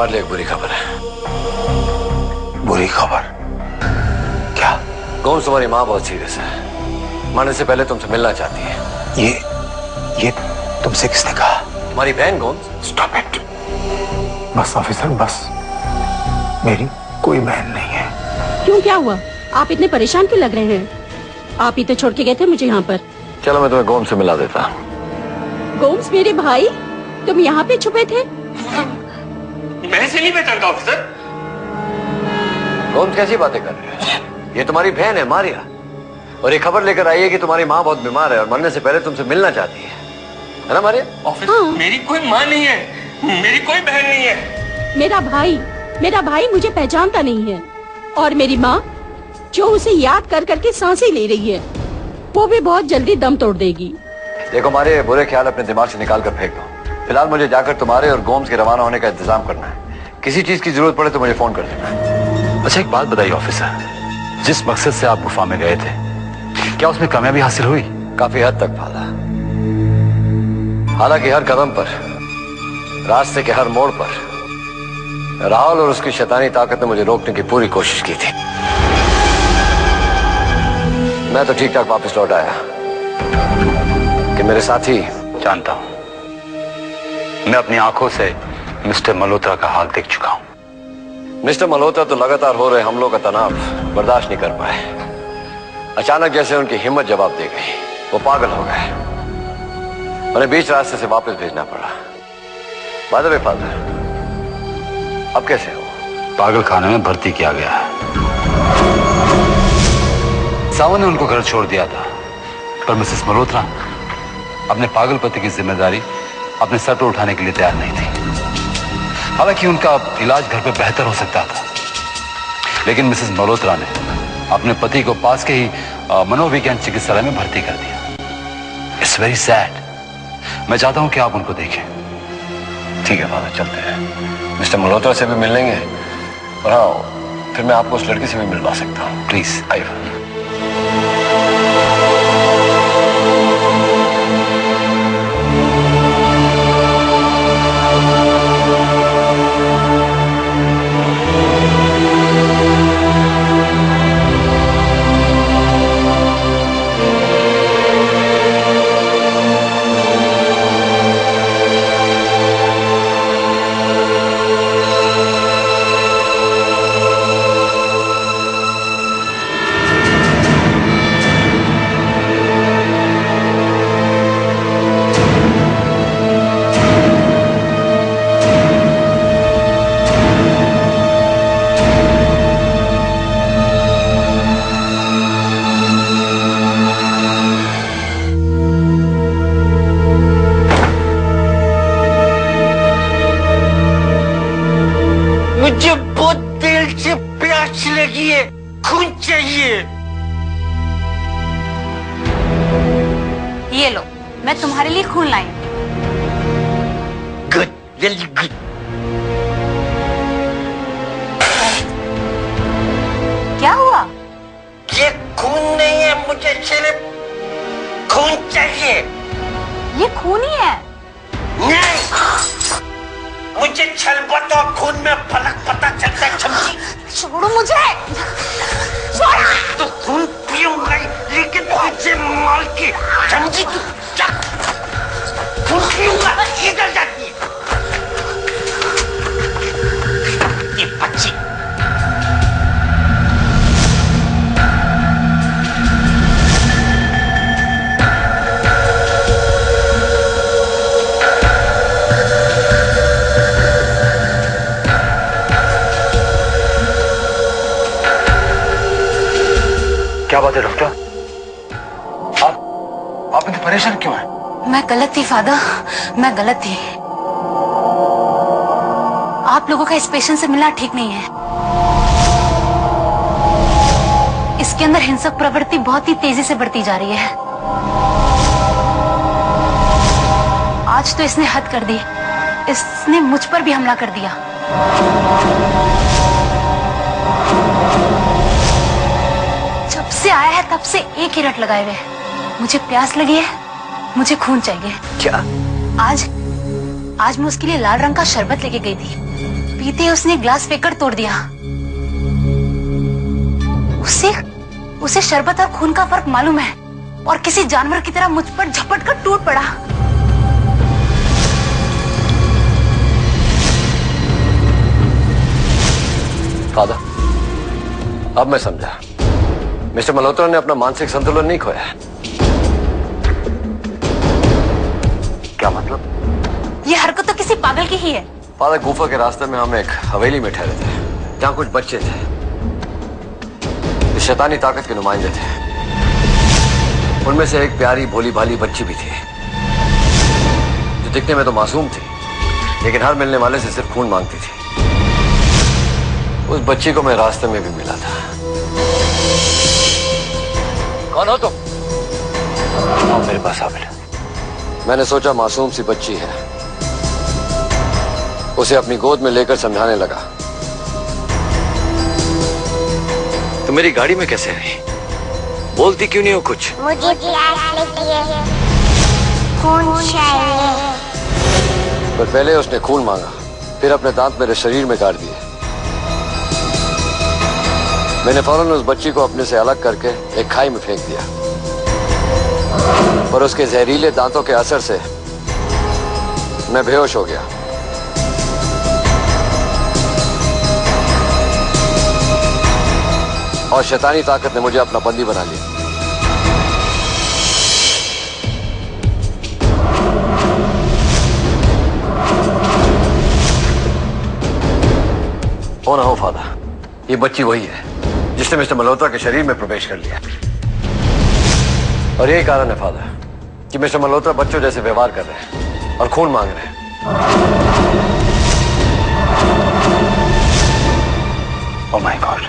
तुम्हारे लिए एक बुरी खबर है। बुरी खबर? क्या? गोम्स, तुम्हारी माँ बहुत सीरियस है, मरने से पहले तुमसे मिलना चाहती है। ये तुमसे किसने कहा? तुम्हारी बहन गोम्स। Stop it. बस ऑफिसर, बस। मेरी कोई बहन नहीं है। क्यों, क्या हुआ? आप इतने परेशान क्यों लग रहे हैं? आप ही तो छोड़ के गए थे मुझे यहाँ पर। चलो मैं तुम्हें गोम्स से मिला देता। गोम्स मेरे भाई, तुम यहाँ पे छुपे थे? मैं इसे नहीं पहचानता ऑफिसर। गोम्स कैसी बातें कर रहे हैं? ये तुम्हारी बहन है मारिया, और ये खबर लेकर आई है कि तुम्हारी माँ बहुत बीमार है और मरने से पहले तुमसे मिलना चाहती है ना मारिया? ऑफिसर, मेरी कोई माँ नहीं है, मेरी कोई बहन नहीं है। मेरा भाई मुझे पहचानता नहीं है, और मेरी माँ जो उसे याद कर करके सांसें ले रही है, वो भी बहुत जल्दी दम तोड़ देगी। देखो मारे, बुरे ख्याल अपने दिमाग से निकाल कर फेंक दो। फिलहाल मुझे जाकर तुम्हारे और गोम्स के रवाना होने का इंतजाम करना है। किसी चीज की जरूरत पड़े तो मुझे फोन कर देना। अच्छा, एक बात बताइए ऑफिसर, जिस मकसद से आप गुफा में गए थे, क्या उसमें कामयाबी हासिल हुई? काफी हद तक फाला। हालांकि हर कदम पर, रास्ते के हर मोड़ पर राहुल और उसकी शैतानी ताकत ने मुझे रोकने की पूरी कोशिश की थी। मैं तो ठीक ठाक वापस लौट आया कि मेरे साथी। जानता हूं, मैं अपनी आंखों से मिस्टर मल्होत्रा का हाल देख चुका हूं। मिस्टर मल्होत्रा तो लगातार हो रहे हमलों का तनाव बर्दाश्त नहीं कर पाए। अचानक जैसे उनकी हिम्मत जवाब दे गई, वो पागल हो गए। उन्हें बीच रास्ते से वापस भेजना पड़ा। बाय द वे फादर, अब कैसे हो? पागल खाने में भर्ती किया गया है। सावन ने उनको घर छोड़ दिया था, पर मिसेस मल्होत्रा अपने पागल पति की जिम्मेदारी अपने सर पर उठाने के लिए तैयार नहीं थी। हालांकि उनका इलाज घर पे बेहतर हो सकता था, लेकिन मिसेस मल्होत्रा ने अपने पति को पास के ही मनोविज्ञान चिकित्सालय में भर्ती कर दिया। It's very sad. मैं चाहता हूं कि आप उनको देखें। ठीक है फादर, चलते हैं। मिस्टर मल्होत्रा से भी मिल लेंगे, और हाँ, फिर मैं आपको उस लड़की से भी मिलवा सकता हूँ। प्लीज आइए। मुझे बहुत दिल से प्यास लगी है, खून चाहिए। ये लो, मैं तुम्हारे लिए खून लाई हूं। Good, very good. क्या हुआ? ये खून नहीं है, मुझे सिर्फ खून चाहिए। ये खून ही है। नहीं, मुझे छलबट और खून में फर्क पता चलता है, समझी? छोड़ो मुझे। छोड़ो। तो खून पीऊंगा, लेकिन तुझे मार के, समझी? तू खून पीऊंगा, इधर जाती है ये बच्ची। क्या बात है डॉक्टर? आप इतने परेशान क्यों हैं? मैं गलत थी फादर, मैं गलत थी। आप लोगों का इस पेशेंट से मिलना ठीक नहीं है। इसके अंदर हिंसक प्रवृत्ति बहुत ही तेजी से बढ़ती जा रही है। आज तो इसने हद कर दी, इसने मुझ पर भी हमला कर दिया। जब से आया है तब से एक ही रट लगाए हुए। मुझे प्यास लगी है, मुझे खून चाहिए। क्या? आज मैं उसके लिए लाल रंग का शरबत लेके गई थी, पीते ही उसने ग्लास फेंककर तोड़ दिया। उसे शरबत और खून का फर्क मालूम है और किसी जानवर की तरह मुझ पर झपट कर टूट पड़ा। फादर, अब मैं समझा। मिस्टर मल्होत्रा ने अपना मानसिक संतुलन नहीं खोया। क्या मतलब? ये हरकत तो किसी पागल की ही है। फादर, गुफा के रास्ते में हम एक हवेली में ठहरे थे जहां कुछ बच्चे थे। इस शैतानी ताकत के नुमाइंदे थे। उनमें से एक प्यारी भोली भाली बच्ची भी थी जो दिखने में तो मासूम थी, लेकिन हर मिलने वाले से सिर्फ खून मांगती थी। उस बच्ची को मैं रास्ते में भी मिला था। कौन हो तुम? आओ मेरे पास आ बेटा। मैंने सोचा मासूम सी बच्ची है, उसे अपनी गोद में लेकर समझाने लगा। तुम मेरी गाड़ी में कैसे आई? बोलती क्यों नहीं हो कुछ? मुझे प्यास लगी है, खून चाहिए। पर पहले उसने खून मांगा, फिर अपने दांत मेरे शरीर में गाड़ दिए। मैंने फौरन उस बच्ची को अपने से अलग करके एक खाई में फेंक दिया, पर उसके जहरीले दांतों के असर से मैं बेहोश हो गया। और शैतानी ताकत ने मुझे अपना बंदी बना लिया। हो ना हो फादर, ये बच्ची वही है जिसने मिस्टर मल्होत्रा के शरीर में प्रवेश कर लिया। और यही कारण है फादर कि मिस्टर मल्होत्रा बच्चों जैसे व्यवहार कर रहे हैं और खून मांग रहे हैं। Oh my God,